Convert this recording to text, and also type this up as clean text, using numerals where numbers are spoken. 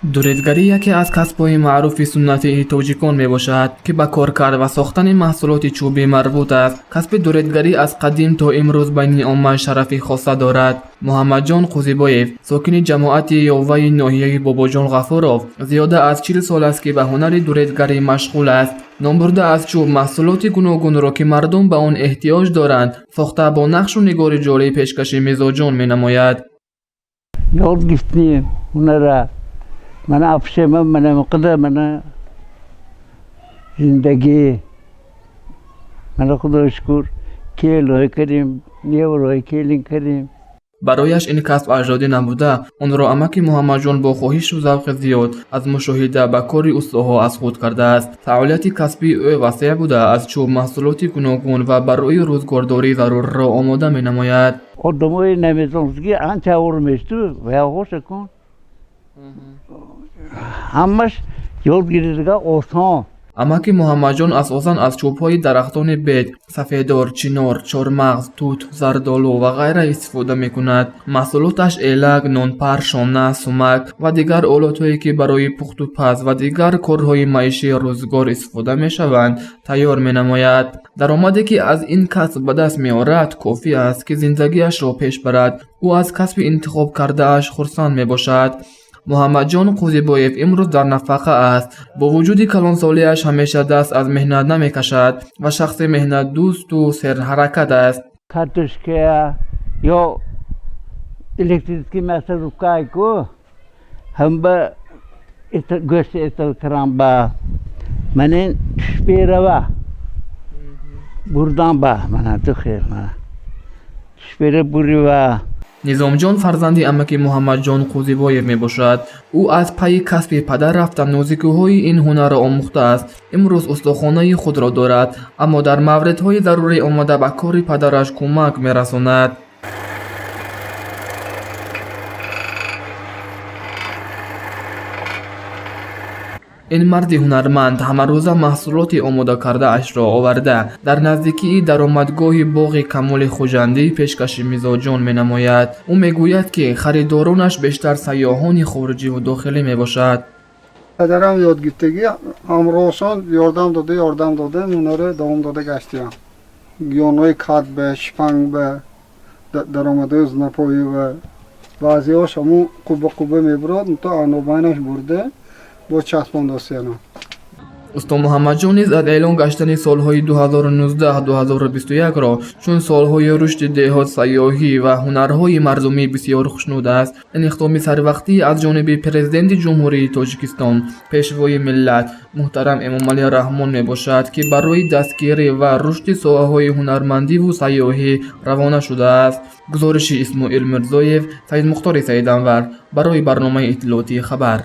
дуретгарӣ яке аз касбҳои маъруфи суннатии тоҷикон мебошад, ки ба коркард ва сохтани маҳсулоти чӯбӣ марбут аст. Касби дуретгарӣ аз қадим то имрӯз байни омма шарафи хоса дорад. муҳаммадҷон қузибоев, сокини ҷамоати ёваи ноҳияи бобоҷон ғафуров, зиёда аз 40 сол аст ки ба ҳунари дуретгарӣ машғул аст. ном бурда аз чӯб маҳсулоти гуногунро, ки мардум ба он эҳтиёҷ доранд, сохта бо нақшу нигори ҷолиб пешкаши мизоҷон менамояд. Yol gittiğim bunlara, bana afşemem, bana mıkıda, bana zindagi, bana Xudo şükür, keloy karim, nevroy kelin karim. барояш ин касб аҷдодӣ набуда, онро амаки муҳаммадҷон бо хоҳишу завқи зиёд аз мушоҳида ба кори устоҳо аз худ кардааст. фаъолияти касбии ӯ васеъ буда, аз чӯб маҳсулоти гуногун ва барои рӯзгордорӣ зарурро омода менамояд. Odamı nemezonsuzki anca vurmuştu veya hoşa kon. Hammash yol girirga oson. амаки муҳаммадҷон асосан аз чӯбҳои дарахтони бед, сафедор, чинор, чормағз, тут, зардолу ва ғайра истифода мекунад. маҳсулоташ элак, нонпар, шона, сумак ва дигар олатҳое ки барои пухту паз ва дигар корҳои маишии рӯзгор истифода мешаванд, тайёр менамояд. даромаде ки аз ин касб ба даст меорад, кофӣ аст ки зиндагиашро пеш барад. ӯ аз касби интихоб кардааш хурсанд мебошад. муҳаммадҷон қузибоев имрӯз дар нафақа аст. бо вуҷуди калонсолиаш ҳамеша даст аз меҳнат намекашад ва шахси меҳнатдӯсту серҳаракат аст. Kartoshka yo elektrikli masarufkay ko ham ba go'sht etal kiram ba manen tushbera ba burdan ba mana tuxir mana tushbera buri ba. низомҷон фарзанди амаки муҳаммадҷон қузибоев мебошад. ӯ аз пайи касби падар рафта нозикиҳои ин ҳунарро омӯхтааст. имрӯз устохонаи худро дорад, аммо дар мавридҳои зарурӣ омада ба кори падараш кӯмак мерасонад. ин марди ҳунарманд ҳамарӯза маҳсулоти омода кардаашро оварда дар наздикии даромадгоҳи боғи камоли хуҷандӣ пешкаши мизоҷон менамояд. ӯ мегӯяд, ки харидоронаш бештар сайёҳони хориҷиву дохилӣ мебошад. падарам ёдгиртагӣ ҳамроҳашон ёрдам дода ҳунаро давом дода гаштиям. гиёнҳои кадбе, шипангбе, даромадҳои знапоӣ ва баъзиҳош ҳамун қубба мебурад, то анобайнаш бурда бо часпондосияна. усто муҳаммадҷон низ аз эълон гаштани солҳои 2019-2021-ро чун солҳои рушди деҳот, сайёҳӣ ва ҳунарҳои мардумӣ бисёр хушнуд аст. ин иқдоми сарвақтӣ аз ҷониби президенти ҷумҳурии Тоҷикистон, пешвои миллат муҳтарам Эмомалӣ Раҳмон мебошад, ки барои дастгирӣ ва рушди соҳаҳои ҳунармандиву сайёҳӣ равона шудааст. гузориши Исмоил Мирзоев, Саидмухтори Саиданвар барои барномаи иттилоотии хабар.